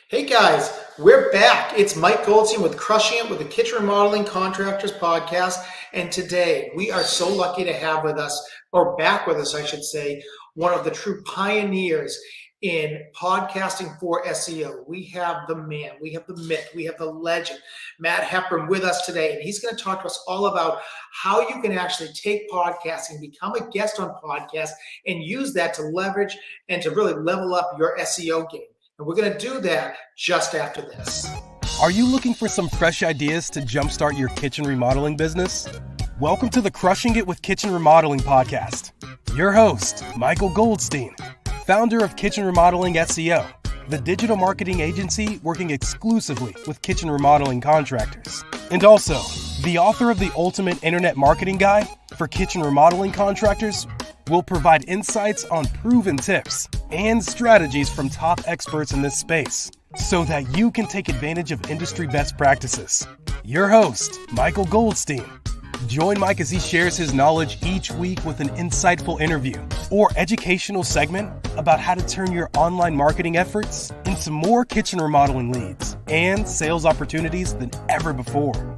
Hey guys, we're back. It's Mike Goldstein with Crushing It with the Kitchen Remodeling Contractors Podcast. And today we are so lucky to have with us, or back with us, I should say, one of the true pioneers in podcasting for SEO. We have the man, we have the myth, we have the legend, Matt Hepburn with us today. And he's going to talk to us all about how you can actually take podcasting, become a guest on podcasts, and use that to leverage and to really level up your SEO game. And we're going to do that just after this. Are you looking for some fresh ideas to jumpstart your kitchen remodeling business? Welcome to the Crushing It with Kitchen Remodeling podcast. Your host, Michael Goldstein, founder of Kitchen Remodeling SEO, the digital marketing agency working exclusively with kitchen remodeling contractors. And also, the author of the Ultimate Internet Marketing Guide for kitchen remodeling contractors, will provide insights on proven tips and strategies from top experts in this space so that you can take advantage of industry best practices. Your host, Michael Goldstein. Join Mike as he shares his knowledge each week with an insightful interview or educational segment about how to turn your online marketing efforts into more kitchen remodeling leads and sales opportunities than ever before.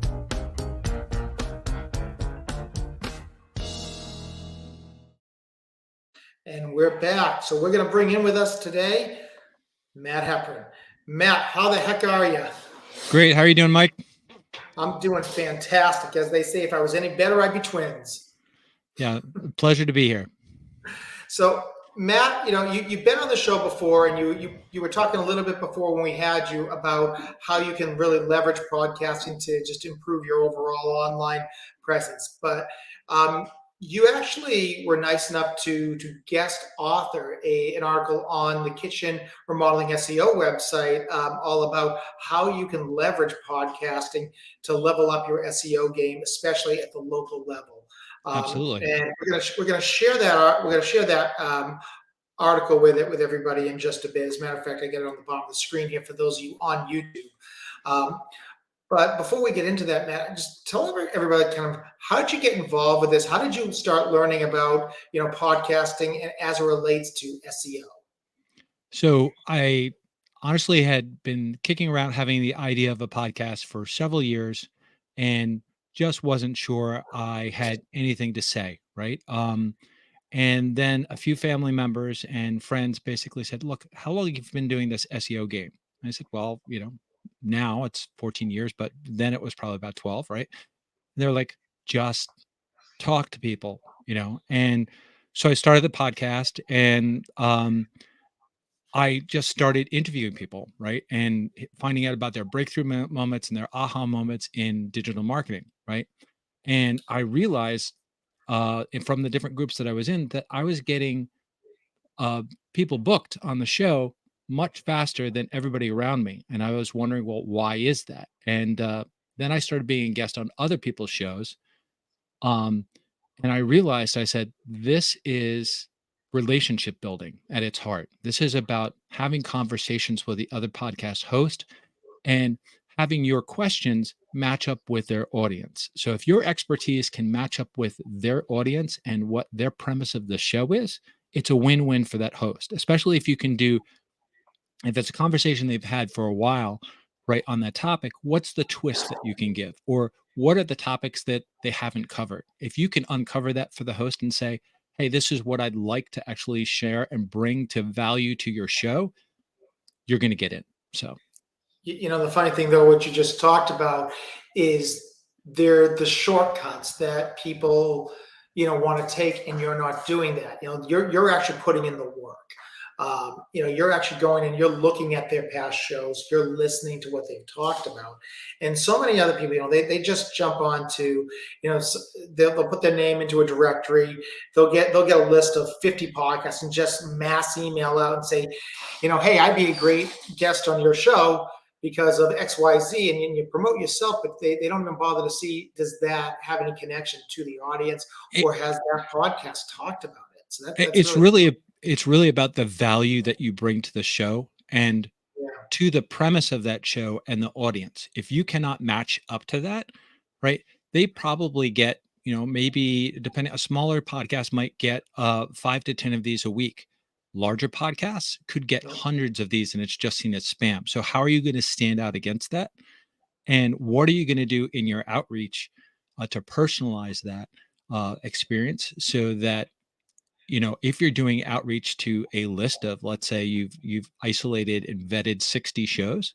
And we're back. So we're going to bring in with us today, Matt Hepburn. Matt, how the heck are you? Great. How are you doing, Mike? I'm doing fantastic. As they say, if I was any better, I'd be twins. Yeah, pleasure to be here. So, Matt, you've been on the show before, and you were talking a little bit before when we had you about how you can really leverage podcasting to just improve your overall online presence. But you actually were nice enough to guest author an article on the Kitchen Remodeling SEO website, all about how you can leverage podcasting to level up your SEO game, especially at the local level. Absolutely. And we're gonna share that. We're gonna share that article with everybody in just a bit. As a matter of fact, I get it on the bottom of the screen here for those of you on YouTube. But before we get into that, Matt, just tell everybody kind of how did you get involved with this? How did you start learning about podcasting and as it relates to SEO? So I honestly had been kicking around having the idea of a podcast for several years and just wasn't sure I had anything to say, right? And then a few family members and friends basically said, "Look, how long have you been doing this SEO game?" And I said, "Well, now it's 14 years, but then it was probably about 12, right?" And they're like, "Just talk to people, And so I started the podcast, and I just started interviewing people, right? And finding out about their breakthrough moments and their aha moments in digital marketing, right? And I realized and from the different groups that I was in that I was getting people booked on the show much faster than everybody around me. And I was wondering, well, why is that? And then I started being a guest on other people's shows. And I realized, I said, this is relationship building at its heart. This is about having conversations with the other podcast host and having your questions match up with their audience. So if your expertise can match up with their audience and what their premise of the show is, it's a win-win for that host, especially if it's a conversation they've had for a while, right, on that topic, what's the twist that you can give? Or what are the topics that they haven't covered? If you can uncover that for the host and say, hey, this is what I'd like to actually share and bring to value to your show, you're going to get in. So, the funny thing though, what you just talked about is they're the shortcuts that people, want to take, and you're not doing that. You're actually putting in the work. You're actually going and you're looking at their past shows, you're listening to what they've talked about. And so many other people, they just jump on to, they'll put their name into a directory. They'll get a list of 50 podcasts and just mass email out and say, hey, I'd be a great guest on your show because of XYZ, and you promote yourself, but they don't even bother to see, does that have any connection to the audience, or has that podcast talked about it? So it's really about the value that you bring to the show and to the premise of that show and the audience. If you cannot match up to that, right, they probably get, maybe depending, a smaller podcast might get 5 to 10 of these a week. Larger podcasts could get hundreds of these and it's just seen as spam. So how are you going to stand out against that? And what are you going to do in your outreach to personalize that experience so that, if you're doing outreach to a list of, let's say you've isolated and vetted 60 shows,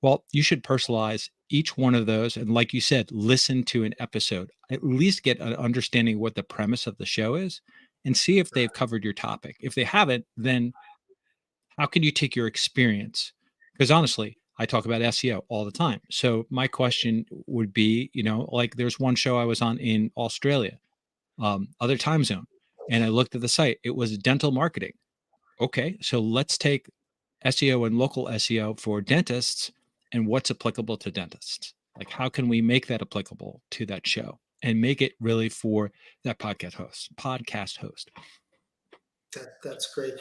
well, you should personalize each one of those. And like you said, listen to an episode, at least get an understanding what the premise of the show is and see if they've covered your topic. If they haven't, then how can you take your experience? Because honestly, I talk about SEO all the time. So my question would be, like there's one show I was on in Australia, other time zone, and I looked at the site. It was dental marketing. Okay, so let's take SEO and local SEO for dentists and what's applicable to dentists. Like, how can we make that applicable to that show and make it really for that podcast host? That's great.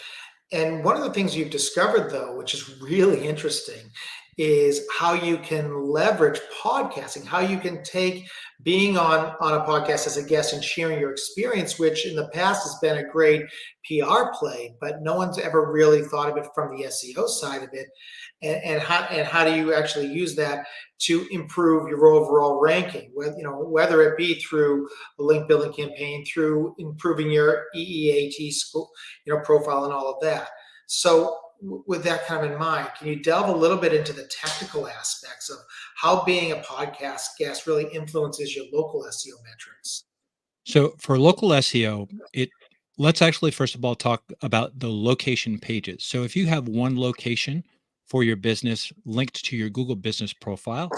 And one of the things you've discovered, though, which is really interesting, is how you can leverage podcasting, how you can take being on a podcast as a guest and sharing your experience, which in the past has been a great PR play, but no one's ever really thought of it from the SEO side of it. And how do you actually use that to improve your overall ranking, whether it be through a link building campaign, through improving your EEAT school, profile and all of that. So with that kind of in mind, can you delve a little bit into the technical aspects of how being a podcast guest really influences your local SEO metrics? So for local SEO, let's actually first of all talk about the location pages. So if you have one location for your business linked to your Google business profile,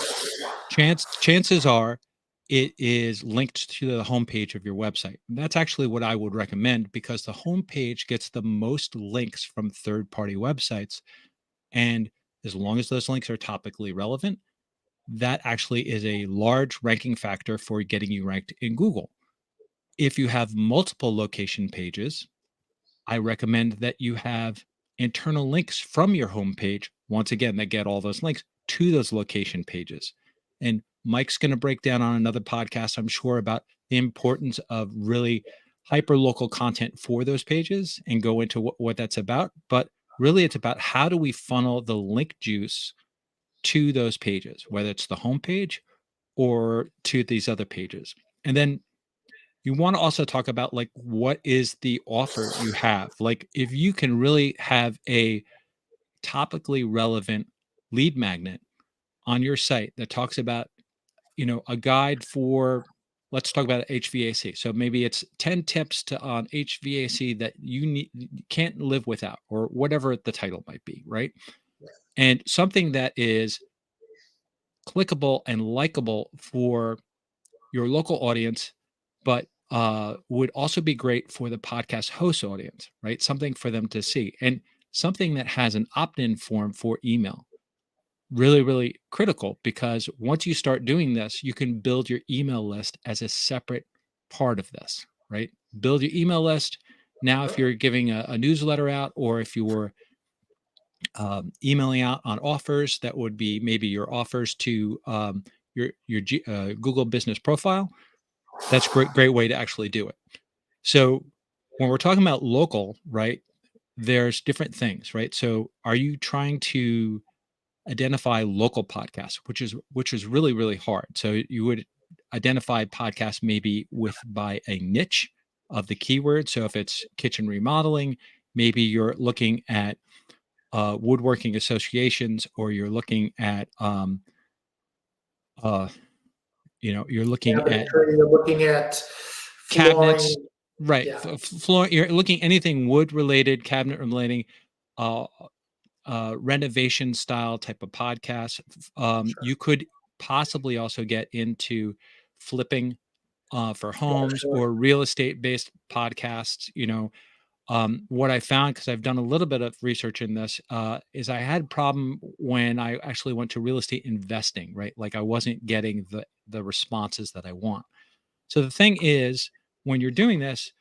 chances are it is linked to the homepage of your website. And that's actually what I would recommend because the homepage gets the most links from third-party websites. And as long as those links are topically relevant, that actually is a large ranking factor for getting you ranked in Google. If you have multiple location pages, I recommend that you have internal links from your homepage, once again, that get all those links to those location pages. And Mike's going to break down on another podcast, I'm sure, about the importance of really hyper local content for those pages and go into what that's about. But really, it's about how do we funnel the link juice to those pages, whether it's the homepage or to these other pages. And then you want to also talk about like what is the offer you have. Like if you can really have a topically relevant lead magnet on your site that talks about, a guide for, let's talk about HVAC. So maybe it's 10 tips on HVAC that you can't live without, or whatever the title might be, right? And something that is clickable and likable for your local audience, but would also be great for the podcast host audience, right? Something for them to see and something that has an opt-in form for email. Really, really critical because once you start doing this, you can build your email list as a separate part of this, right? Build your email list. Now, if you're giving a newsletter out or if you're emailing out on offers, that would be maybe your offers to your Google business profile. That's great way to actually do it. So when we're talking about local, right, there's different things, right? So are you trying to identify local podcasts, which is really, really hard. So you would identify podcasts maybe by a niche of the keyword. So if it's kitchen remodeling, maybe you're looking at woodworking associations, or you're looking at you're looking at You're looking at cabinets, flooring. right? Yeah, Floor. You're looking anything wood related, cabinet relating, uh, renovation style type of podcast. You could possibly also get into flipping for homes sure. or real estate based podcasts. What I found, because I've done a little bit of research in this, is I had a problem when I actually went to real estate investing, right? Like I wasn't getting the responses that I want. So the thing is, when you're doing this,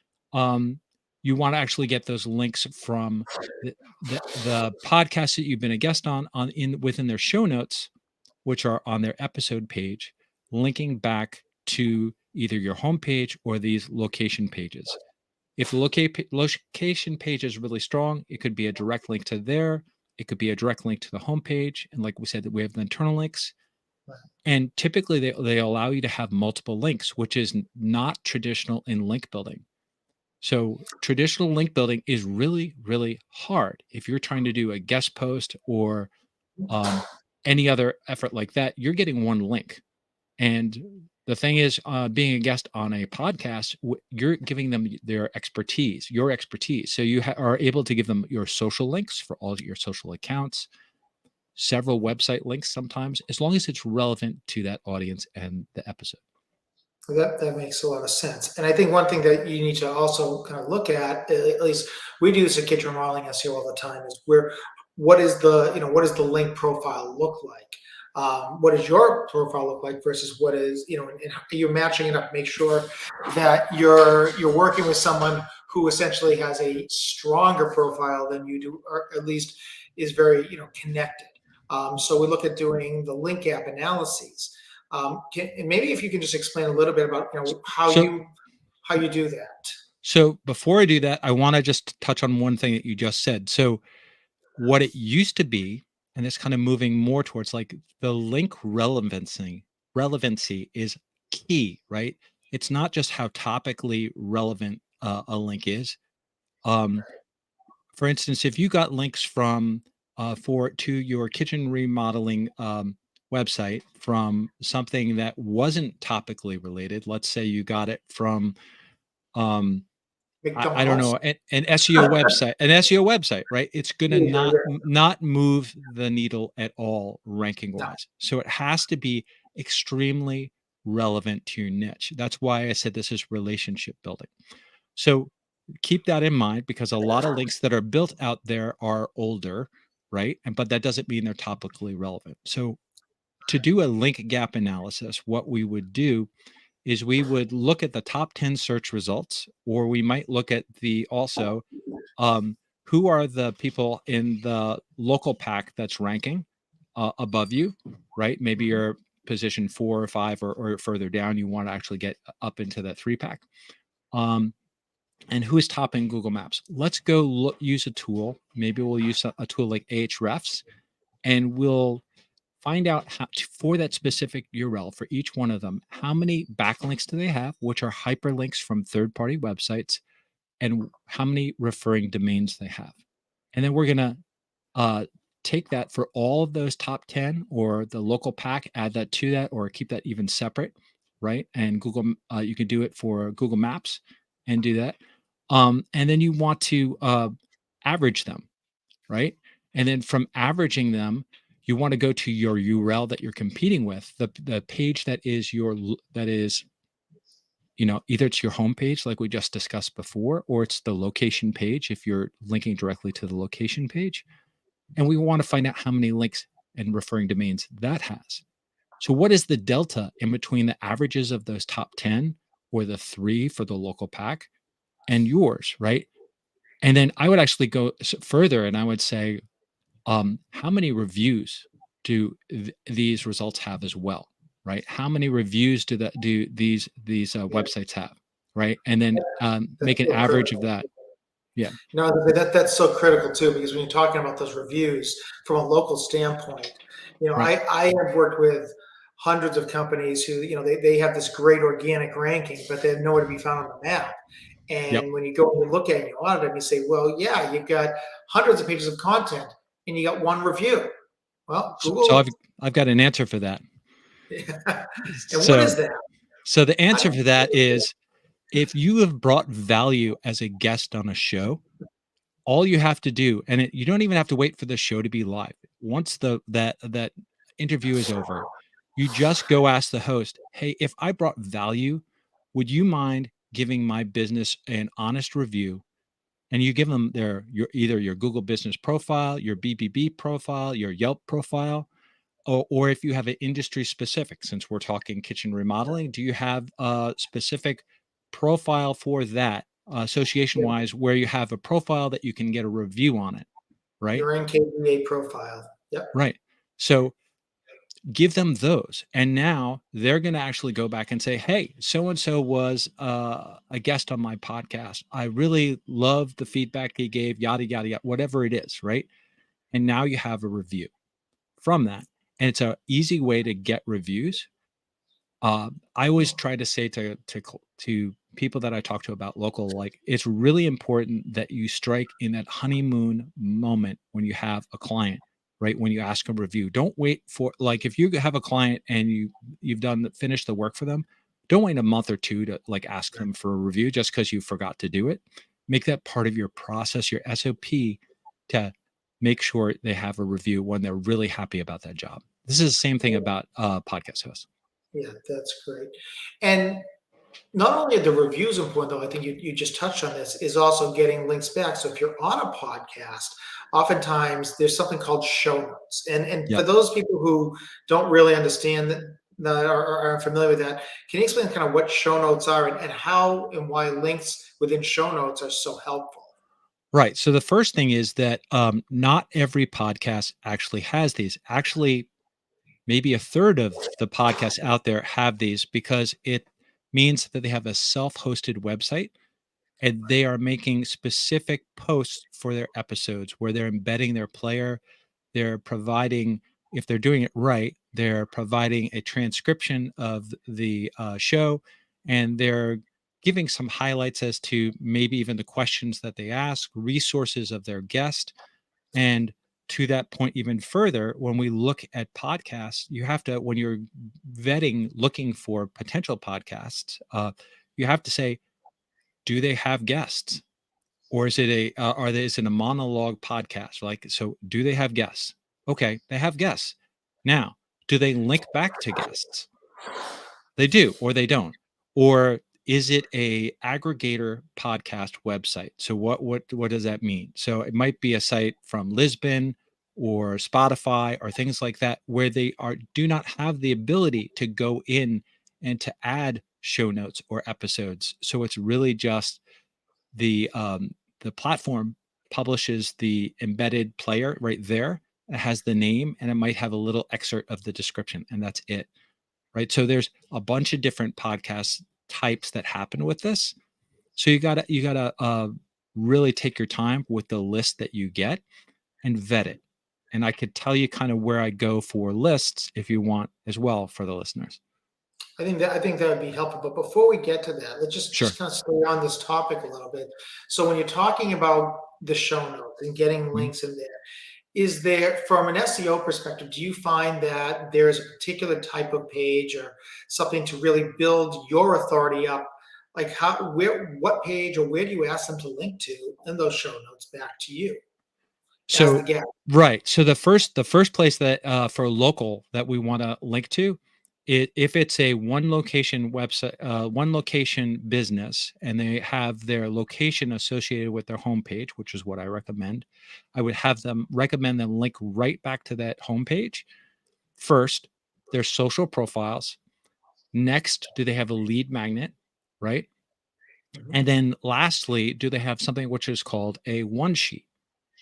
you want to actually get those links from the podcast that you've been a guest on within their show notes, which are on their episode page, linking back to either your homepage or these location pages. If the location page is really strong, it could be a direct link to there. It could be a direct link to the homepage. And like we said, that we have the internal links. And typically they allow you to have multiple links, which is not traditional in link building. So traditional link building is really, really hard. If you're trying to do a guest post or any other effort like that, you're getting one link. And the thing is, being a guest on a podcast, you're giving them their expertise, your expertise. So you are able to give them your social links for all of your social accounts, several website links sometimes, as long as it's relevant to that audience and the episode. That makes a lot of sense. And I think one thing that you need to also kind of look at least we do this at Kitchen Remodeling SEO all the time, is what is the link profile look like? What does your profile look like versus what is, and you're matching it up, make sure that you're working with someone who essentially has a stronger profile than you do, or at least is very, connected. So we look at doing the link gap analyses. Maybe if you can just explain a little bit about how you do that. So before I do that, I want to just touch on one thing that you just said. So what it used to be, and it's kind of moving more towards like the link relevancy is key, right? It's not just how topically relevant a link is. For instance, if you got links from to your kitchen remodeling website from something that wasn't topically related, let's say you got it from I don't know, an SEO website, right? It's going to not move the needle at all ranking wise. So it has to be extremely relevant to your niche. That's why I said this is relationship building. So keep that in mind, because a lot of links that are built out there are older, right? But that doesn't mean they're topically relevant. So to do a link gap analysis, what we would do is we would look at the top 10 search results, or we might look at who are the people in the local pack that's ranking above you, right? Maybe you're position 4 or 5 or further down. You want to actually get up into that 3 pack. And who is topping Google Maps? Let's go use a tool. Maybe we'll use a tool like Ahrefs, and we'll find out for that specific URL for each one of them, how many backlinks do they have, which are hyperlinks from third-party websites, and how many referring domains they have. And then we're going to take that for all of those top 10 or the local pack, add that to that, or keep that even separate, right? And Google, you can do it for Google Maps and do that. And then you want to average them, right? And then from averaging them, you want to go to your URL that you're competing with, the page that is either it's your homepage like we just discussed before, or it's the location page if you're linking directly to the location page. And we want to find out how many links and referring domains that has. So what is the delta in between the averages of those top 10 or the 3 for the local pack and yours, right? And then I would actually go further and I would say, how many reviews do these results have as well, right? How many reviews do these websites have, right? And then make an average of that. Yeah. No, that's so critical too, because when you're talking about those reviews from a local standpoint, right. I have worked with hundreds of companies who, they have this great organic ranking, but they're nowhere to be found on the map. And when you go and look at it, you audit them, you say, well, yeah, you've got hundreds of pages of content and you got one review. Well, Google. So I've got an answer for that. Yeah. And what is that? So the answer for that is, if you have brought value as a guest on a show, all you have to do, and you don't even have to wait for the show to be live. Once that interview is over, you just go ask the host, hey, if I brought value, would you mind giving my business an honest review? And you give them either your Google business profile, your BBB profile, your Yelp profile, or if you have an industry specific, since we're talking kitchen remodeling, do you have a specific profile for that association wise, where you have a profile that you can get a review on it, right? Your NKVA profile. Yep. Right. So give them those. And now they're going to actually go back and say, hey, so-and-so was a guest on my podcast. I really loved the feedback he gave, yada, yada, yada, whatever it is, right? And now you have a review from that. And it's an easy way to get reviews. I always try to say to people that I talk to about local, like, it's really important that you strike in that honeymoon moment when you have a client, right? When you ask a review, don't wait for, like, if you have a client and you've finished the work for them, don't wait a month or two to like ask them for a review just because you forgot to do it. Make that part of your process, your SOP, to make sure they have a review when they're really happy about that job. This is the same thing about podcast hosts. Yeah, that's great. And not only are the reviews important, though, I think you just touched on this, is also getting links back. So if you're on a podcast, oftentimes there's something called show notes. And for Yep. those people who don't really understand that or aren't familiar with that, can you explain kind of what show notes are and how and why links within show notes are so helpful? Right. So the first thing is that not every podcast actually has these. Actually, maybe a third of the podcasts out there have these because it means that they have a self-hosted website and they are making specific posts for their episodes where they're embedding their player. They're providing, if they're doing it right, they're providing a transcription of the show, and they're giving some highlights as to maybe even the questions that they ask, resources of their guest. And to that point, even further, when we look at podcasts, you have to, when you're vetting, looking for potential podcasts, you have to say, do they have guests? Or is it is it a monologue podcast? Like, so do they have guests? Okay, they have guests. Now, do they link back to guests? They do, or they don't. Or is it a aggregator podcast website? So what does that mean? So it might be a site from Lisbon or Spotify or things like that where they do not have the ability to go in and to add show notes or episodes. So it's really just the platform publishes the embedded player right there. It has the name and it might have a little excerpt of the description, and that's it. Right. So there's a bunch of different podcast types that happen with this. So you gotta really take your time with the list that you get and vet it. And I could tell you kind of where I go for lists if you want as well for the listeners. I think that would be helpful. But before we get to that, let's just Sure. just kind of stay on this topic a little bit. So when you're talking about the show notes and getting Mhm. links in there, is there, from an SEO perspective, do you find that there's a particular type of page or something to really build your authority up? Like what page or where do you ask them to link to in those show notes back to you as the So guest? right. So the first place that for local that we want to link to, if it's a one location website, one location business, and they have their location associated with their homepage, which is what I recommend, I would have them recommend them link right back to that homepage. First, their social profiles. Next, do they have a lead magnet, right? Mhm. And then lastly, do they have something which is called a one sheet?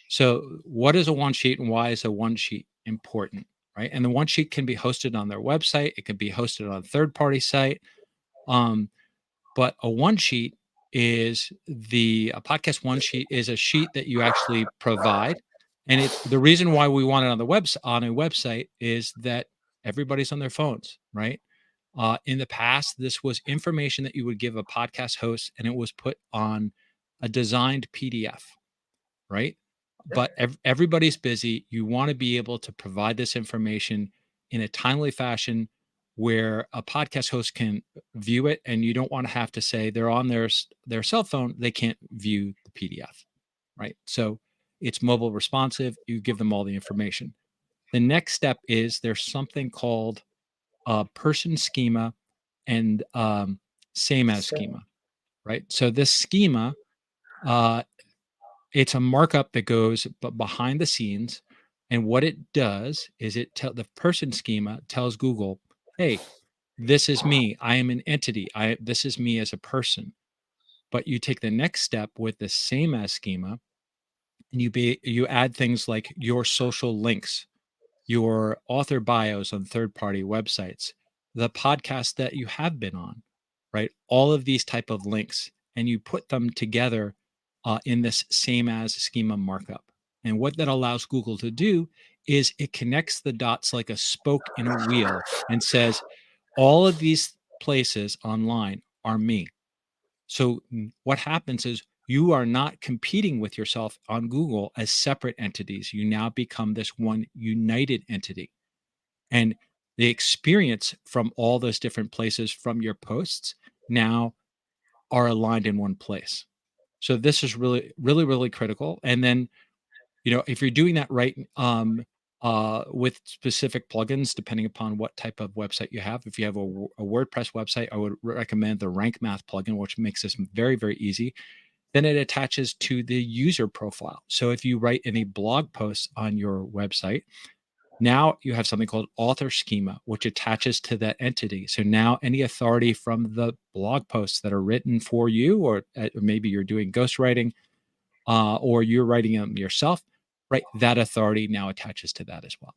So, what is a one sheet and why is a one sheet important? Right. And the one sheet can be hosted on their website, it can be hosted on a third party site. Um, but a one sheet is a podcast one sheet is a sheet that you actually provide. And the reason why we want it on the on a website is that everybody's on their phones, right? In the past, this was information that you would give a podcast host and it was put on a designed PDF, right? But everybody's busy. You want to be able to provide this information in a timely fashion where a podcast host can view it, and you don't want to have to say they're on their cell phone, they can't view the PDF, right? So it's mobile responsive. You give them all the information. The next step is there's something called a person schema and same as So, schema, right? So this schema, uh, it's a markup that goes behind the scenes, and what it does is the person schema tells Google, "Hey, this is me. I am an entity. This is me as a person." But you take the next step with the same as schema, and you add things like your social links. your author bios on third-party websites, the podcast that you have been on, right? All of these type of links, and you put them together in this same as schema markup. And what that allows Google to do is it connects the dots like a spoke in a wheel and says, all of these places online are me. So what happens is you are not competing with yourself on Google as separate entities. You now become this one united entity. And the experience from all those different places from your posts now are aligned in one place. So this is really, really, really critical. And then, if you're doing that right, with specific plugins, depending upon what type of website you have, if you have a WordPress website, I would recommend the Rank Math plugin, which makes this very, very easy. Then it attaches to the user profile. So if you write any blog posts on your website, now you have something called author schema, which attaches to that entity. So now any authority from the blog posts that are written for you, or maybe you're doing ghostwriting, or you're writing them yourself, right? That authority now attaches to that as well.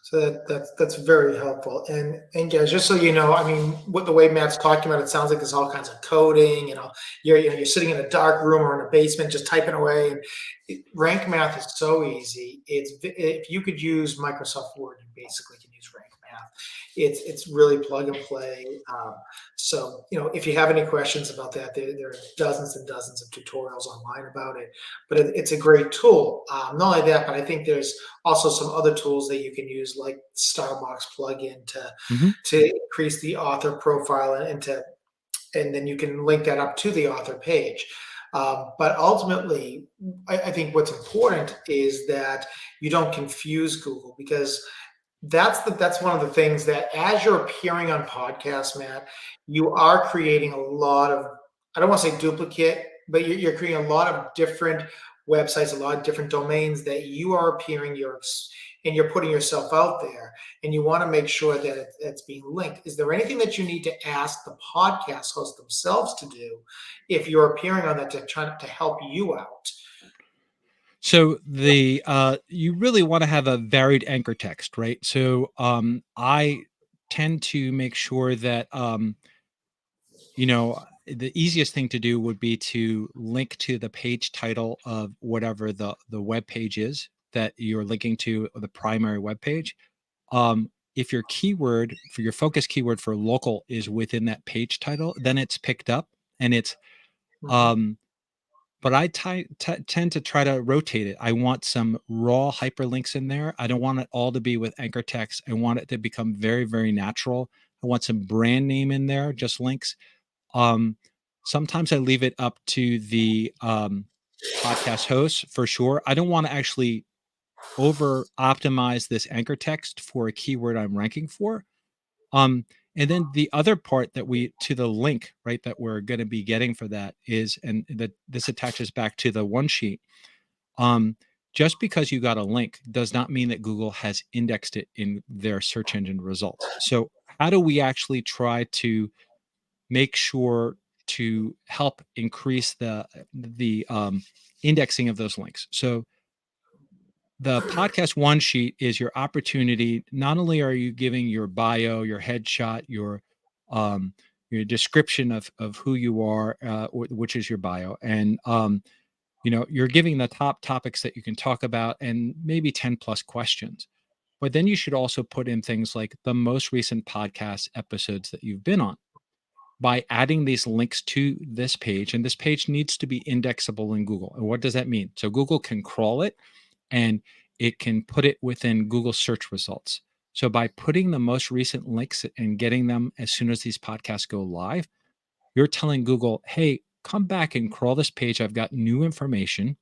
So that's very helpful. And guys, just so you know, I mean, what the way Matt's talking about, it sounds like there's all kinds of coding. You're sitting in a dark room or in a basement just typing away. And Rank Math is so easy. If you could use Microsoft Word, you basically can use Rank Math. It's really plug and play. So if you have any questions about that, there are dozens and dozens of tutorials online about it. But it's a great tool. Not only that, but I think there's also some other tools that you can use, like Starbucks plugin to increase the author profile and then you can link that up to the author page. But ultimately, I think what's important is that you don't confuse Google, because that's one of the things that, as you're appearing on podcasts, Matt, you are creating a lot of, I don't want to say duplicate, but you're creating a lot of different websites, a lot of different domains that you are appearing and you're putting yourself out there, and you want to make sure that it's being linked. Is there anything that you need to ask the podcast hosts themselves to do if you're appearing on that, to try to help you out? So you really want to have a varied anchor text, right? So I tend to make sure that the easiest thing to do would be to link to the page title of whatever the web page is that you're linking to, the primary web page. If your keyword for your focus keyword for local is within that page title, then it's picked up, and it's but I tend to try to rotate it. I want some raw hyperlinks in there. I don't want it all to be with anchor text. I want it to become very, very natural. I want some brand name in there, just links. Sometimes I leave it up to the podcast hosts for sure. I don't want to actually over optimize this anchor text for a keyword I'm ranking for. And then the other part to the link, right, that we're going to be getting for that is, and that this attaches back to the one sheet. Just because you got a link does not mean that Google has indexed it in their search engine results. So how do we actually try to make sure to help increase the indexing of those links? So the podcast one sheet is your opportunity. Not only are you giving your bio, your headshot, your description of who you are, which is your bio, and you're giving the top topics that you can talk about and maybe 10 plus questions. But then you should also put in things like the most recent podcast episodes that you've been on, by adding these links to this page. And this page needs to be indexable in Google. And what does that mean? So Google can crawl it, and it can put it within Google search results. So by putting the most recent links and getting them as soon as these podcasts go live, you're telling Google, hey, come back and crawl this page. I've got new information.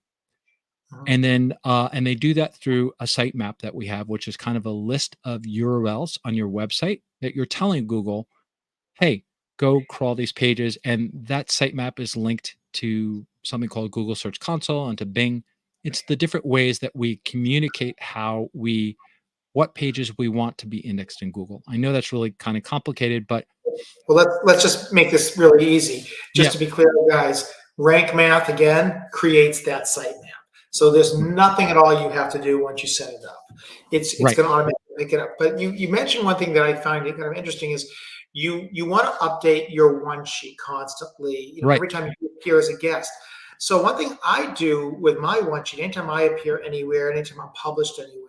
And then, and they do that through a sitemap that we have, which is kind of a list of URLs on your website that you're telling Google, hey, go crawl these pages. And that sitemap is linked to something called Google Search Console and to Bing. It's the different ways that we communicate what pages we want to be indexed in Google. I know that's really kind of complicated, but well, let's just make this really easy. Just to be clear, guys, Rank Math again creates that sitemap. So there's nothing at all you have to do once you set it up. It's Right. going to automatically pick it up. But you mentioned one thing that I find kind of interesting is you want to update your one sheet constantly, Right. every time you appear as a guest. So one thing I do with my one sheet, anytime I appear anywhere, anytime I'm published anywhere,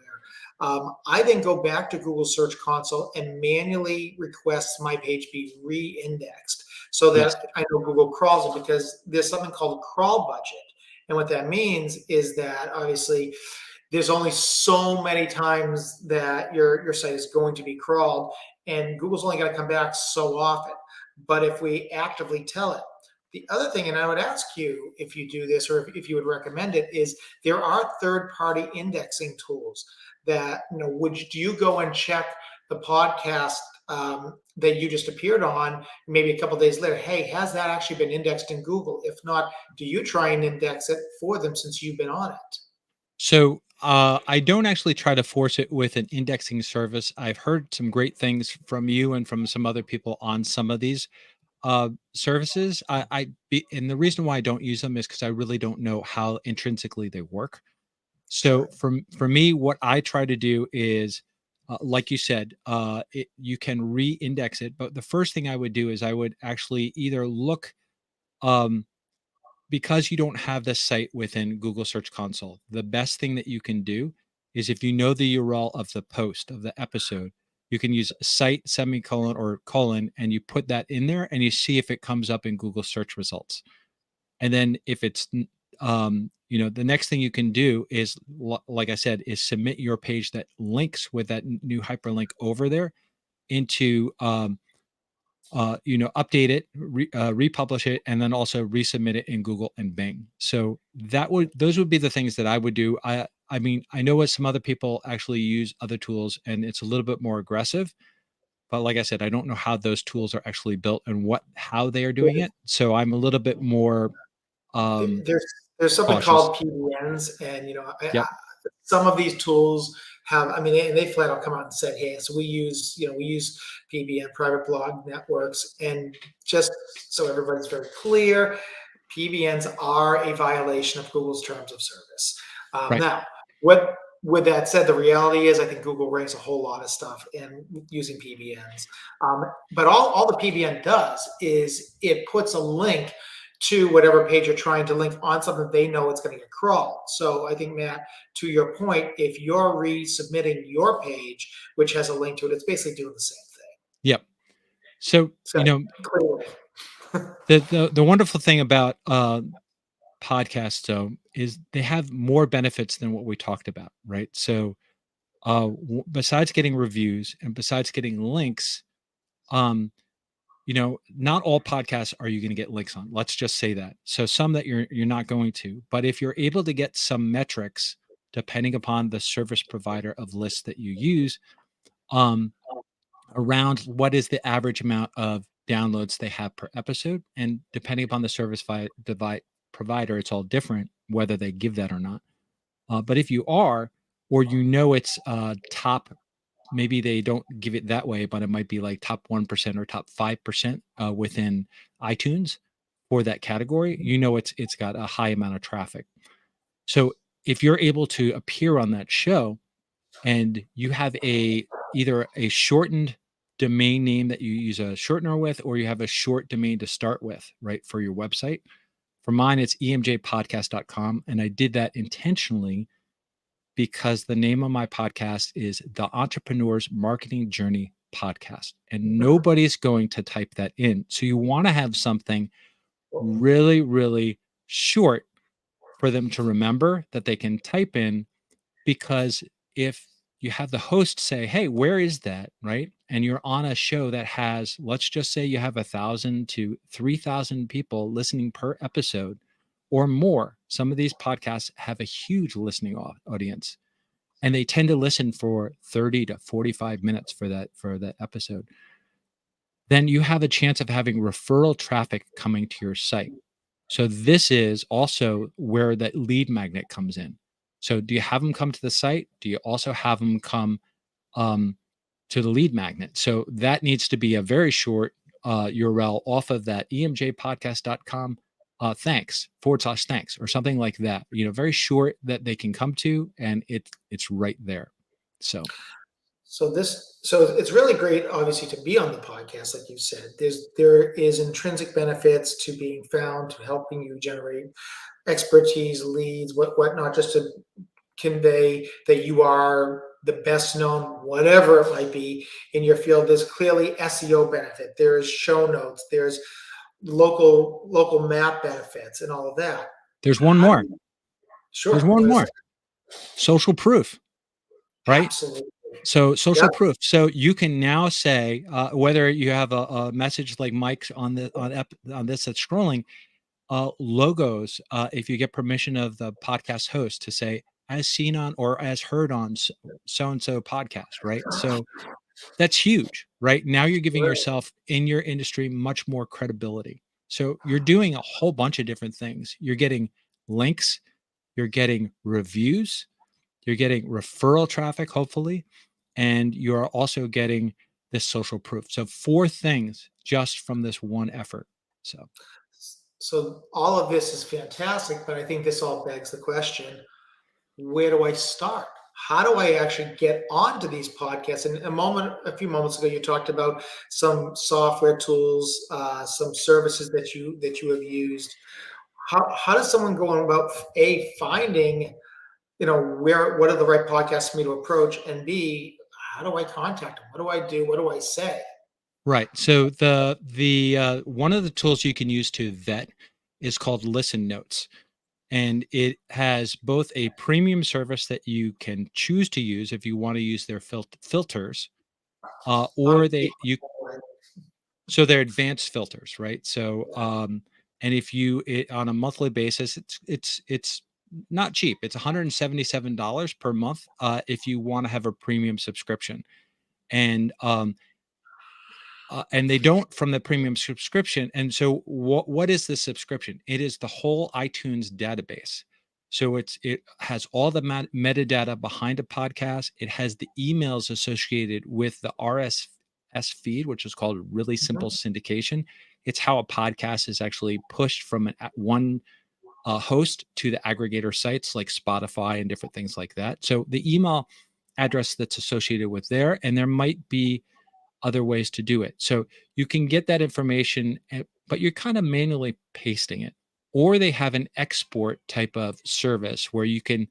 I then go back to Google Search Console and manually request my page be re-indexed so Yes. that I know Google crawls it, because there's something called crawl budget. And what that means is that obviously there's only so many times that your site is going to be crawled, and Google's only going to come back so often. But if we actively tell it, the other thing, and I would ask you if you do this or if you would recommend it, is there are third-party indexing tools that, do you go and check the podcast that you just appeared on, maybe a couple of days later, hey, has that actually been indexed in Google? If not, do you try and index it for them since you've been on it? So I don't actually try to force it with an indexing service. I've heard some great things from you and from some other people on some of these services. And the reason why I don't use them is because I really don't know how intrinsically they work. So Sure. for me, what I try to do is, like you said, you can re-index it. But the first thing I would do is I would actually either look, um, because you don't have the site within Google Search Console. The best thing that you can do is, if you know the URL of the post of the episode, you can use site semicolon or colon, and you put that in there, and you see if it comes up in Google search results. And then if it's, the next thing you can do is, like I said, is submit your page that links with that new hyperlink over there into, update it, republish it, and then also resubmit it in Google and Bing. So those would be the things that I would do. I mean, I know what some other people actually use other tools, and it's a little bit more aggressive. But like I said, I don't know how those tools are actually built and how they are doing it. So I'm a little bit more There's something cautious. called PBNs, and Yep. some of these tools have. I mean, they flat out come out and said, "Hey, so we use PBN, private blog networks," and just so everybody's very clear, PBNs are a violation of Google's terms of service. Right. Now, what with that said, the reality is, I think Google ranks a whole lot of stuff in using PBNs. But all the PBN does is it puts a link to whatever page you're trying to link on something they know it's going to get crawled. So I think, Matt, to your point, if you're resubmitting your page, which has a link to it, it's basically doing the same thing. Yep. So, So clearly. the wonderful thing about podcasts, though, is they have more benefits than what we talked about, right? So, besides getting reviews and besides getting links, um, not all podcasts are you going to get links on. Let's just say that. So some that you're not going to. But if you're able to get some metrics, depending upon the service provider of lists that you use, um, around what is the average amount of downloads they have per episode, and depending upon the provider, it's all different whether they give that or not. But if you are, or it's top, maybe they don't give it that way, but it might be like top 1% or top 5% within iTunes for that category. It's got a high amount of traffic. So if you're able to appear on that show and you have either a shortened domain name that you use a shortener with, or you have a short domain to start with, right, for your website. For mine, it's emjpodcast.com. And I did that intentionally because the name of my podcast is The Entrepreneur's Marketing Journey Podcast, and nobody's going to type that in. So you want to have something really, really short for them to remember that they can type in, because if you have the host say, hey, where is that? Right. And you're on a show that has, let's just say you have 1,000 to 3,000 people listening per episode or more. Some of these podcasts have a huge listening audience, and they tend to listen for 30 to 45 minutes for that episode. Then you have a chance of having referral traffic coming to your site. So this is also where that lead magnet comes in. So do you have them come to the site? Do you also have them come to the lead magnet? So that needs to be a very short URL off of that emjpodcast.com thanks /thanks or something like that, very short that they can come to, and it's right there. So So it's really great, obviously, to be on the podcast, like you said. There is intrinsic benefits to being found, to helping you generate expertise, leads, whatnot, just to convey that you are the best known, whatever it might be in your field. There's clearly SEO benefit. There's show notes. There's local map benefits and all of that. there's one more. Sure. There's one more. Social proof, right? Absolutely. So social Yeah. proof. So you can now say whether you have a message like Mike's on this that's scrolling, logos. If you get permission of the podcast host to say as seen on or as heard on so and so podcast, right? So that's huge, right? Now you're giving Right. yourself in your industry much more credibility. So you're doing a whole bunch of different things. You're getting links, you're getting reviews, you're getting referral traffic, hopefully, and you're also getting this social proof. So 4 things just from this one effort. So all of this is fantastic, but I think this all begs the question, where do I start? How do I actually get onto these podcasts? And a few moments ago, you talked about some software tools, some services that you have used. How does someone go about finding, what are the right podcasts for me to approach, and B, how do I contact them? What do I do? What do I say? Right. So the one of the tools you can use to vet is called Listen Notes. And it has both a premium service that you can choose to use if you want to use their filters, or so they're advanced filters, right? So, and if on a monthly basis, it's not cheap. It's $177 per month if you want to have a premium subscription, and they don't from the premium subscription. And so what is the subscription? It is the whole iTunes database. So it has all the metadata behind a podcast. It has the emails associated with the RSS feed, which is called Really Simple Syndication. It's how a podcast is actually pushed from one host to the aggregator sites like Spotify and different things like that. So the email address that's associated with there, and there might be other ways to do it. So you can get that information, but you're kind of manually pasting it. Or they have an export type of service where you can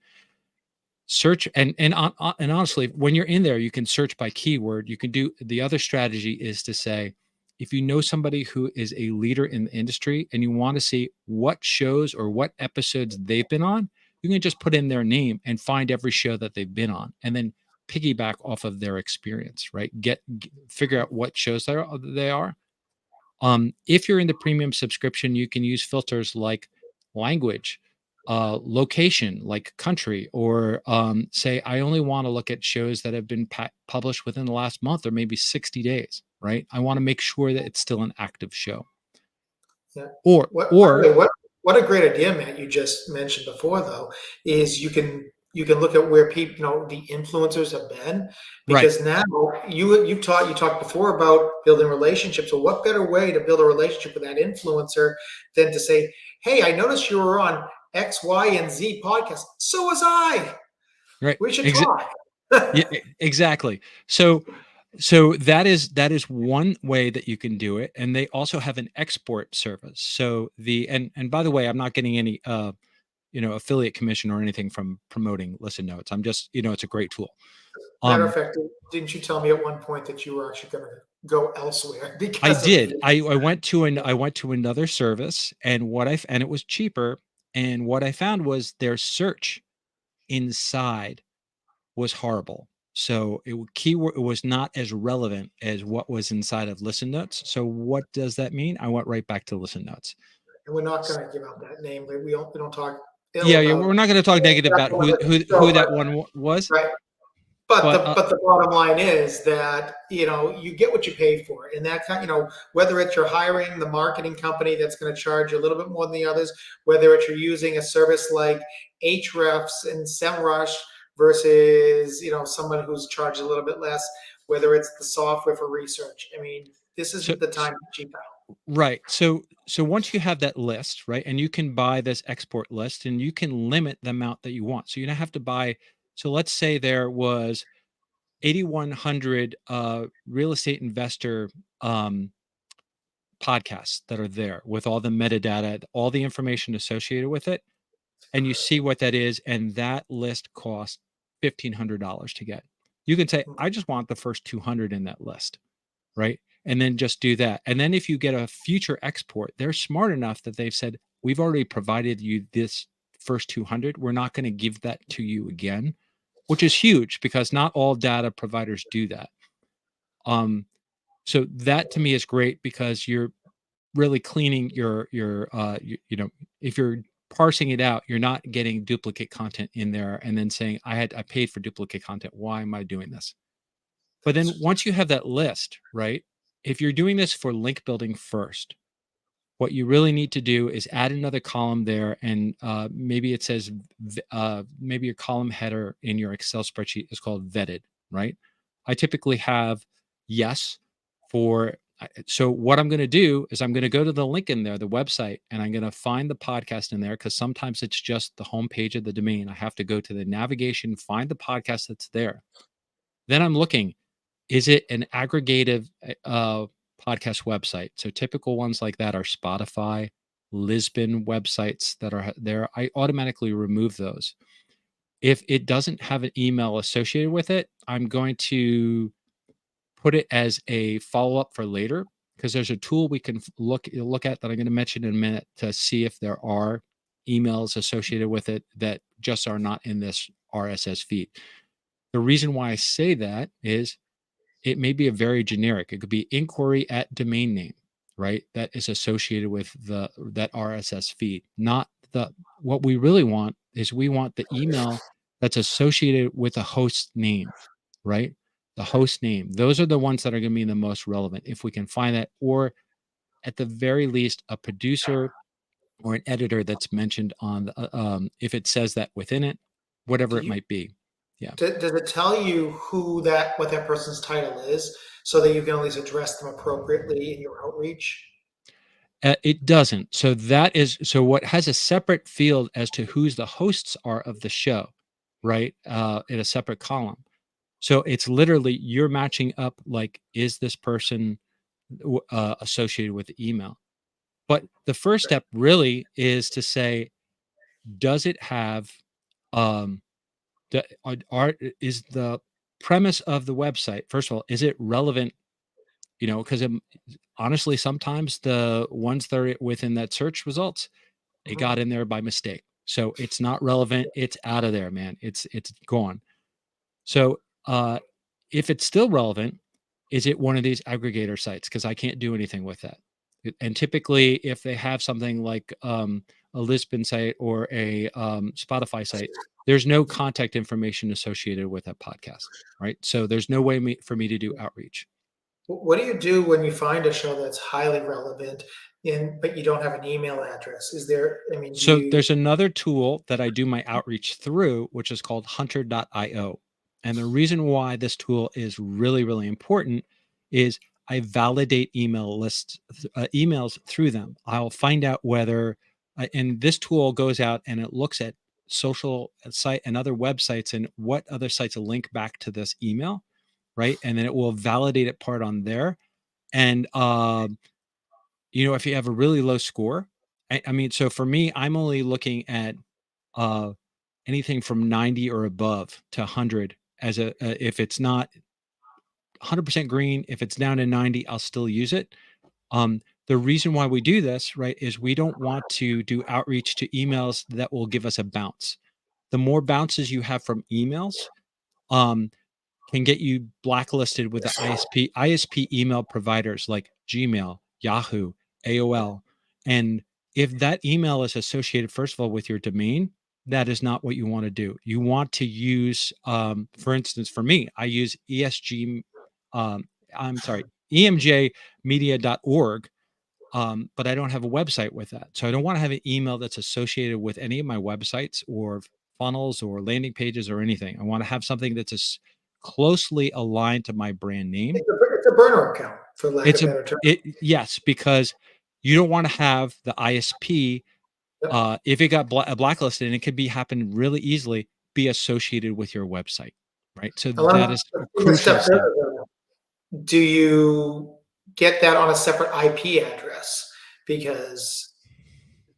search and honestly, when you're in there, you can search by keyword. You can do the other strategy is to say, if you know somebody who is a leader in the industry and you want to see what shows or what episodes they've been on, you can just put in their name and find every show that they've been on, and then piggyback off of their experience, right? Figure out what shows they are. If you're in the premium subscription, you can use filters like language, location, like country, or say, I only want to look at shows that have been published within the last month or maybe 60 days, right? I want to make sure that it's still an active show. Yeah. Or What a great idea, Matt, you just mentioned before, though, is you can look at where people, the influencers have been, because now you talked before about building relationships. So what better way to build a relationship with that influencer than to say, hey, I noticed you were on X, Y, and Z podcast. So was I. Right. We should talk. Yeah, exactly. So that is one way that you can do it. And they also have an export service. So and by the way, I'm not getting any affiliate commission or anything from promoting Listen Notes. I'm just, it's a great tool. Matter of fact, didn't you tell me at one point that you were actually going to go elsewhere? Because I did. I went to another service, and and it was cheaper. And what I found was their search inside was horrible. So it was not as relevant as what was inside of Listen Notes. So what does that mean? I went right back to Listen Notes. And we're not going to give out that name, but we don't talk. Yeah, we're not going to talk negative about who that one was. Right. But the bottom line is that, you get what you pay for. And that whether it's you're hiring the marketing company that's going to charge you a little bit more than the others, whether it's you're using a service like Ahrefs and SEMrush versus, someone who's charged a little bit less, whether it's the software for research. I mean, this isn't the time to cheap out. Right. So once you have that list, right, and you can buy this export list and you can limit the amount that you want. So you don't have to buy. So let's say there was 8,100 real estate investor um, podcasts that are there with all the metadata, all the information associated with it, and you see what that is, and that list costs $1,500 to get. You can say, I just want the first 200 in that list, right? And then just do that. And then if you get a future export, they're smart enough that they've said, we've already provided you this first 200. We're not going to give that to you again, which is huge because not all data providers do that. So that to me is great because you're really cleaning you know, if you're parsing it out, you're not getting duplicate content in there and then saying, I paid for duplicate content. Why am I doing this? But then once you have that list, right? If you're doing this for link building first, what you really need to do is add another column there, and maybe it says maybe your column header in your Excel spreadsheet is called vetted, right? I typically have yes for. So what I'm going to do is I'm going to go to the link in there, the website, and I'm going to find the podcast in there because sometimes it's just the homepage of the domain. I have to go to the navigation, find the podcast that's there. Then I'm looking, is it an aggregative podcast website? So typical ones like that are Spotify, Lisbon websites that are there. I automatically remove those. If it doesn't have an email associated with it, I'm going to put it as a follow-up for later because there's a tool we can look at that I'm going to mention in a minute to see if there are emails associated with it that just are not in this RSS feed. The reason why I say that is it may be a very generic. It could be inquiry at domain name, right? That is associated with that RSS feed. Not the what we really want is we want the email that's associated with the host name, right? The host name. Those are the ones that are going to be the most relevant if we can find that, or at the very least, a producer or an editor that's mentioned on the, if it says that within it, whatever Do it you, might be. Yeah. does it tell you what that person's title is so that you can at least address them appropriately in your outreach? It doesn't. So what has a separate field as to who's the hosts are of the show, right? In a separate column. So it's literally you're matching up like, is this person associated with the email? But the first step really is to say, does it have um is the premise of the website, first of all, is it relevant? You know, because honestly, sometimes the ones that are within that search results, it Mhm. got in there by mistake. So it's not relevant. It's out of there, man. It's gone. So if it's still relevant, is it one of these aggregator sites? Because I can't do anything with that. And typically, if they have something like a Lisbon site or a Spotify site, there's no contact information associated with that podcast, right? So there's no way for me to do outreach. What do you do when you find a show that's highly relevant but you don't have an email address? Is there, I mean, do So you, there's another tool that I do my outreach through, which is called hunter.io. And the reason why this tool is really, really important is I validate email lists, emails through them. I'll find out whether, and this tool goes out and it looks at social site and other websites and what other sites link back to this email, right? And then it will validate it part on there. And you know, if you have a really low score, I mean, so for me, I'm only looking at uh, anything from 90 or above to 100 as if it's not 100% green, if it's down to 90, I'll still use it. The reason why we do this, right, is we don't want to do outreach to emails that will give us a bounce. The more bounces you have from emails, um, can get you blacklisted with the ISP email providers like Gmail, Yahoo, AOL. And if that email is associated, first of all, with your domain, that is not what you want to do. You want to use, for instance, for me, I use ESG, I'm sorry, emjmedia.org, but I don't have a website with that. So I don't want to have an email that's associated with any of my websites or funnels or landing pages or anything. I want to have something that's closely aligned to my brand name. it's a burner account. for lack It's of a better term. yes, because you don't want to have the ISP, Yep. if it got blacklisted, and it could be happen really easily, be associated with your website, right? So And let that me is a take a crucial step step. further, though. Do you get that on a separate IP address? Because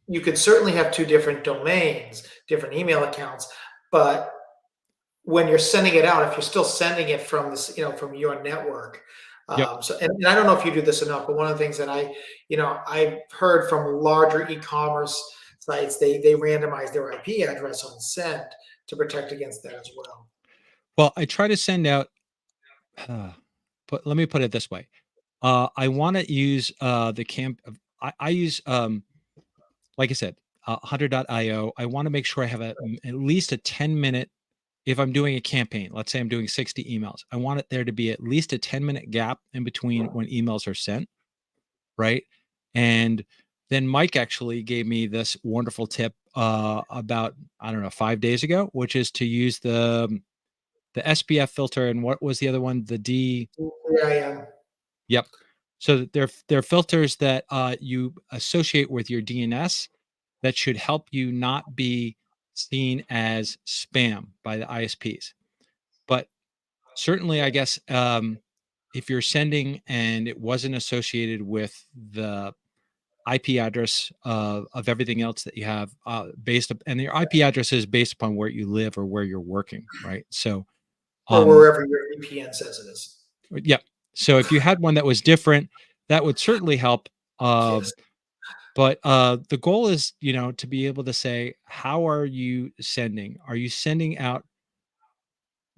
you could certainly have two different domains, different email accounts, but when you're sending it out, if you're still sending it from this, from your network. Yep. And I don't know if you do this or not, but one of the things that I've heard from larger e-commerce sites, they randomize their IP address on send to protect against that as well. Well, I try to send out, but let me put it this way. I want to use the camp. I use, like I said, hunter.io. I want to make sure I have at least a 10-minute. If I'm doing a campaign, let's say I'm doing 60 emails, I want it there to be at least a 10-minute gap in between when emails are sent, right? And then Mike actually gave me this wonderful tip about, I don't know, 5 days ago, which is to use the SPF filter, and what was the other one? The D. Yeah. Yep. So they're filters that you associate with your DNS that should help you not be seen as spam by the ISPs. But certainly, I guess, if you're sending and it wasn't associated with the IP address of everything else that you have, and your IP address is based upon where you live or where you're working, right? So, Or um, wherever your VPN says it is. yeah. So if you had one that was different, that would certainly help. Uh, Yes. but the goal is, to be able to say, how are you sending? Are you sending out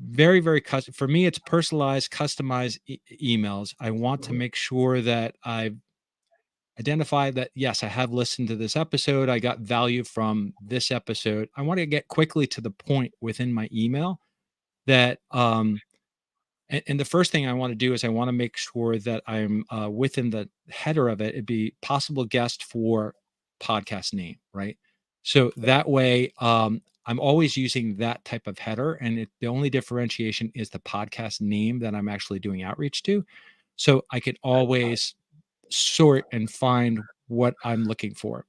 very, very custom? For me, it's personalized, customized emails. I want to Mhm. make sure that I've identified that, yes, I have listened to this episode. I got value from this episode. I want to get quickly to the point within my email that, and the first thing I want to do is I want to make sure that I'm within the header of it. It'd be possible guest for podcast name, right? So that way, I'm always using that type of header, and the only differentiation is the podcast name that I'm actually doing outreach to. So I could always sort and find what I'm looking for.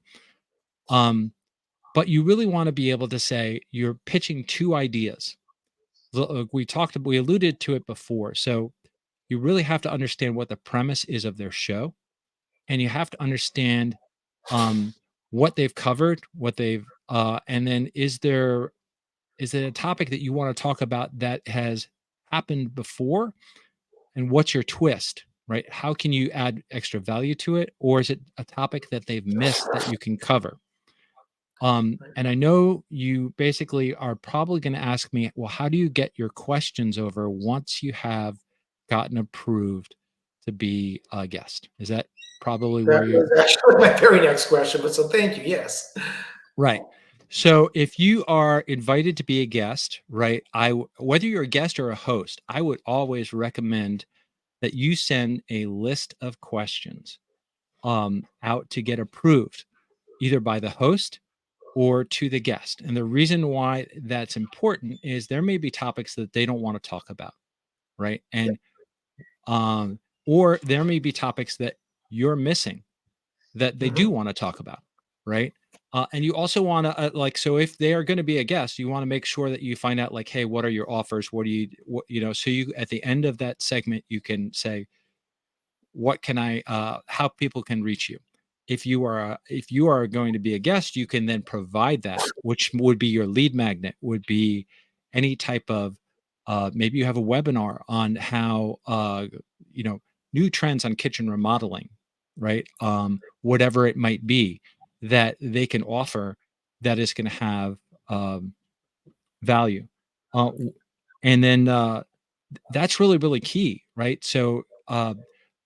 But you really want to be able to say you're pitching two ideas. We alluded to it before. So you really have to understand what the premise is of their show, and you have to understand um, what they've covered, and then is it a topic that you want to talk about that has happened before, and what's your twist, right? How can you add extra value to it, or is it a topic that they've missed that you can cover? And I know you basically are probably going to ask me, well, how do you get your questions over once you have gotten approved to be a guest? Is that probably That where you're was actually my very next question, but so thank you. Yes. right? So if you are invited to be a guest, right? Whether you're a guest or a host, I would always recommend that you send a list of questions out to get approved, either by the host or to the guest. And the reason why that's important is there may be topics that they don't want to talk about, right? And or there may be topics that you're missing that they do Mhm. want to talk about, right? And you also want to so if they are going to be a guest, you want to make sure that you find out like, hey, what are your offers? So you at the end of that segment you can say, what can I how people can reach you. If you are going to be a guest, you can then provide that, which would be your lead magnet, would be any type of maybe you have a webinar on how you know new trends on kitchen remodeling, right? Whatever it might be that they can offer that is going to have um, value. And then that's really, really key, right? So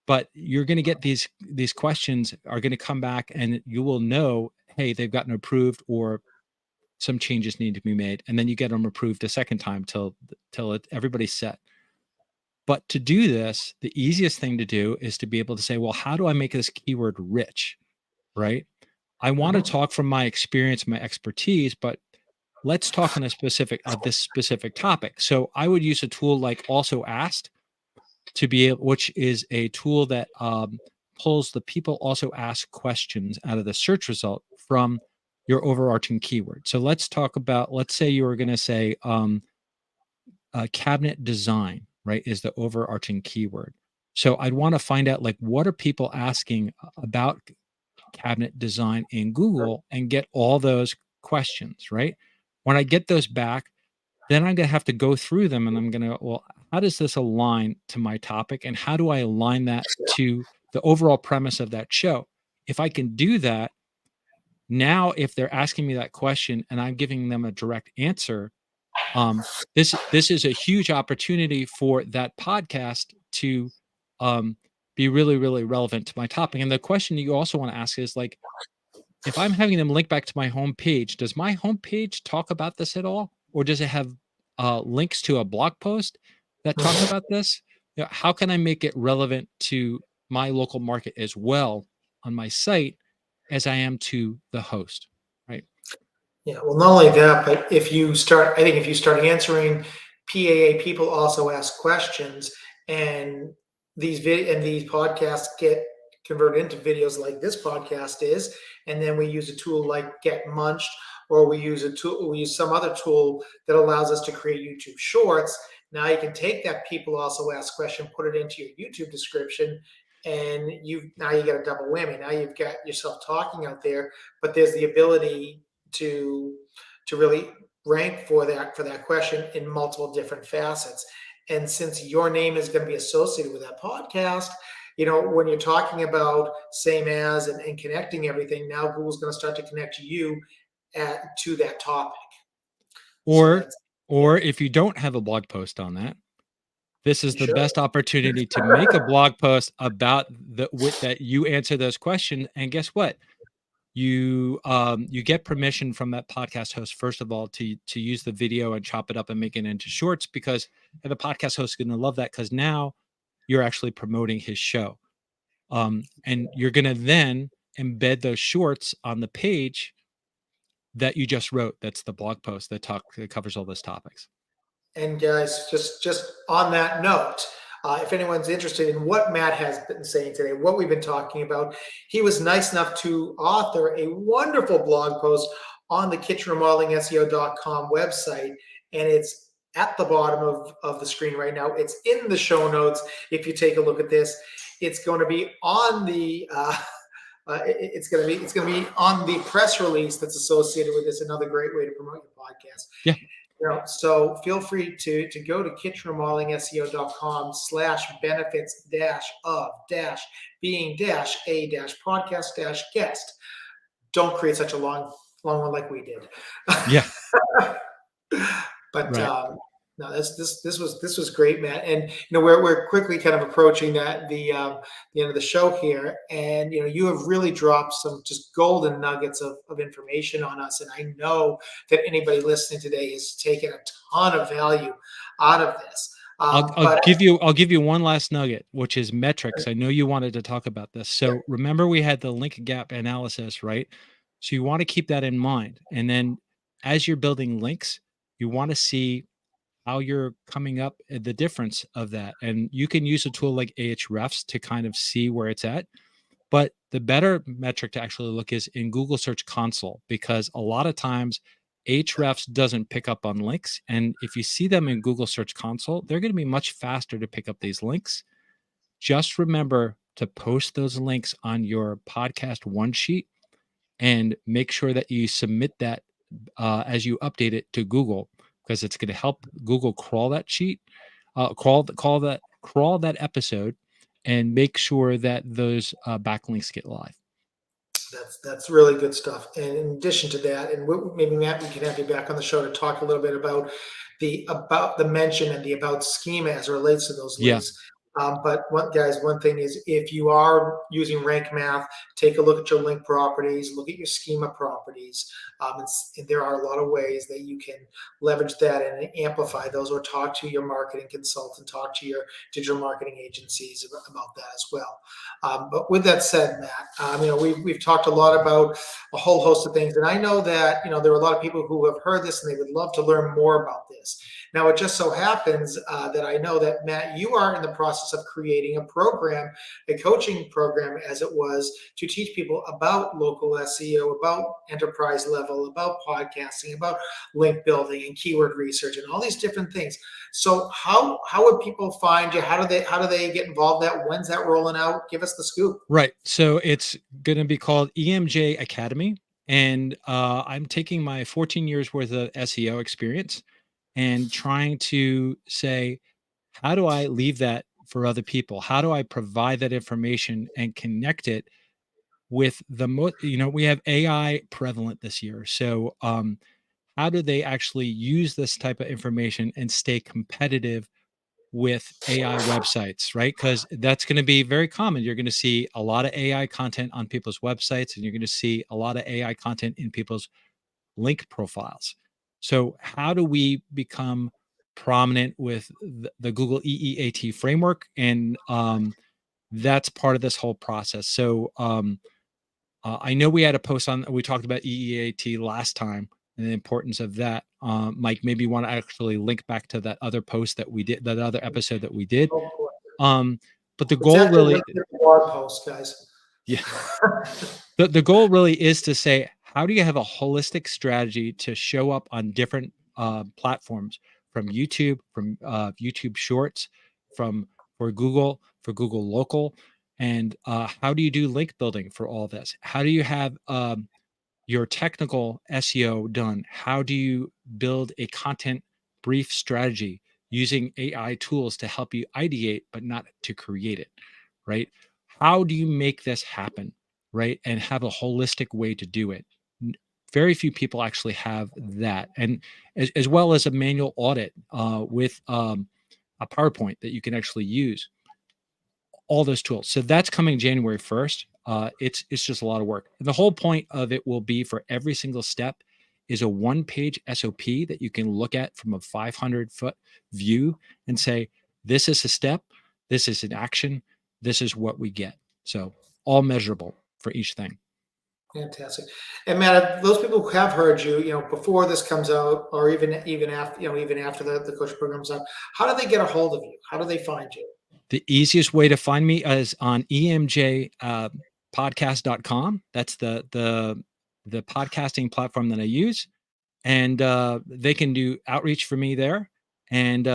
but you're going to get these questions are going to come back, and you will know, hey, they've gotten approved or some changes need to be made, and then you get them approved a second time till everybody's set. But to do this, the easiest thing to do is to be able to say, well, how do I make this keyword rich, right? I want to Mhm. talk from my experience, my expertise, but let's talk on a specific this specific topic. So I would use a tool like Also Asked to be able, which is a tool that pulls the people also ask questions out of the search result from your overarching keyword. So let's talk about, let's say you were going to say cabinet design, right, is the overarching keyword. So I'd want to find out, like, what are people asking about cabinet design in Google, and get all those questions, right? When I get those back, then I'm going to have to go through them, and I'm going to, well, how does this align to my topic? And how do I align that to the overall premise of that show? If I can do that, now if they're asking me that question and I'm giving them a direct answer, this is a huge opportunity for that podcast to be really, really relevant to my topic. And the question you also want to ask is, like, if I'm having them link back to my homepage, does my homepage talk about this at all? Or does it have links to a blog post that talk about this? You know, how can I make it relevant to my local market as well on my site as I am to the host, right? Yeah, well, not only that, but if you start, I think if you start answering PAA, people also ask questions, and these podcasts get converted into videos like this podcast is, and then we use a tool like Get Munched, or we use some other tool that allows us to create YouTube Shorts. Now you can take that people also ask question, put it into your YouTube description, and now you got a double whammy. Now you've got yourself talking out there, but there's the ability to really rank for that question in multiple different facets. And since your name is going to be associated with that podcast, when you're talking about same as and connecting everything, now Google's going to start to connect you to that topic. Or if you don't have a blog post on that, this is the best opportunity to make a blog post about that you answer those questions. And guess what? You get permission from that podcast host, first of all, to use the video and chop it up and make it into shorts, because the podcast host is going to love that, because now you're actually promoting his show. And you're going to then embed those shorts on the page that you just wrote. That's the blog post that covers all those topics. And guys, just on that note, if anyone's interested in what Matt has been saying today, what we've been talking about, he was nice enough to author a wonderful blog post on the kitchenremodeling.seo.com website, and it's at the bottom of the screen right now. It's in the show notes. If you take a look at this, it's going to be on the it's going to be on the press release that's associated with this. Another great way to promote your podcast. Yeah. So feel free to go to kitchenremodeling.seo.com/benefits-of-being-a-podcast-guest. Don't create such a long one like we did. Yeah. But right. No, this was great, Matt. And we're quickly kind of approaching the end of the show here, and you have really dropped some just golden nuggets of information on us, and I know that anybody listening today is taking a ton of value out of this. I'll give you one last nugget, which is metrics. I know you wanted to talk about this. So remember, we had the link gap analysis, right? So you want to keep that in mind, and then as you're building links, you want to see how you're coming up, the difference of that. And you can use a tool like Ahrefs to kind of see where it's at. But the better metric to actually look is in Google Search Console, because a lot of times Ahrefs doesn't pick up on links. And if you see them in Google Search Console, they're going to be much faster to pick up these links. Just remember to post those links on your podcast one sheet, and make sure that you submit that as you update it to Google, because it's going to help Google crawl that sheet, crawl that episode, and make sure that those backlinks get live. That's really good stuff. And in addition to that, and maybe Matt, we can have you back on the show to talk a little bit about the mention and the about schema as it relates to those links. But one thing is, if you are using rank math, take a look at your link properties, look at your schema properties. And there are a lot of ways that you can leverage that and amplify those, or talk to your marketing consultant, talk to your digital marketing agencies about that as well. But with that said, Matt, we've talked a lot about a whole host of things, and I know that there are a lot of people who have heard this and they would love to learn more about this. Now, it just so happens that I know that, Matt, you are in the process process of creating a program, a coaching program as it was, to teach people about local SEO, about enterprise level, about podcasting, about link building and keyword research and all these different things. So how would people find you? How do they get involved in that? When's that rolling out? Give us the scoop. Right. So it's going to be called EMJ Academy. And I'm taking my 14 years worth of SEO experience and trying to say, how do I leave that for other people? How do I provide that information and connect it with the most, we have AI prevalent this year. So how do they actually use this type of information and stay competitive with AI websites, right? Because that's going to be very common. You're going to see a lot of AI content on people's websites, and you're going to see a lot of AI content in people's link profiles. So, how do we become prominent with the Google EEAT framework? And that's part of this whole process. So, I know we had a post we talked about EEAT last time and the importance of that. Mike, maybe you want to actually link back to that other post that we did, that other episode that we did. Oh, boy. But the It's goal actually really, linked in the blog post, guys. yeah, the goal really is to say, how do you have a holistic strategy to show up on different platforms, from YouTube Shorts, for Google Local, and how do you do link building for all this? How do you have your technical SEO done? How do you build a content brief strategy using AI tools to help you ideate, but not to create it, right? How do you make this happen, right? And have a holistic way to do it. Very few people actually have that. And as well as a manual audit with a PowerPoint that you can actually use, all those tools. So that's coming January 1st. It's just a lot of work. And the whole point of it will be, for every single step, is a one-page SOP that you can look at from a 500-foot view and say, this is a step, this is an action, this is what we get. So all measurable for each thing. Fantastic. And Matt, those people who have heard you, before this comes out, or even after, even after the coach program's out, how do they get a hold of you? How do they find you? The easiest way to find me is on emjpodcast.com. That's the podcasting platform that I use. And they can do outreach for me there. And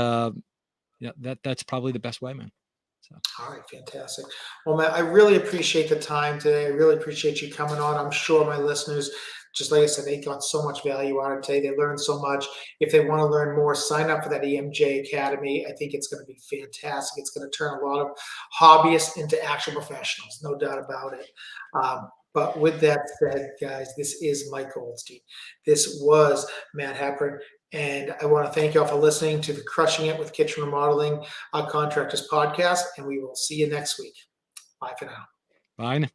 that's probably the best way, man. So. All right, fantastic. Well, Matt, I really appreciate the time today. I really appreciate you coming on. I'm sure my listeners, just like I said, they got so much value out of today. They learned so much. If they want to learn more, sign up for that EMJ Academy. I think it's going to be fantastic. It's going to turn a lot of hobbyists into actual professionals, no doubt about it. But with that said, guys, this is Mike Goldstein. This was Matt Hepburn. And I want to thank you all for listening to the Crushing It with Kitchen Remodeling Contractors podcast. And we will see you next week. Bye for now. Bye.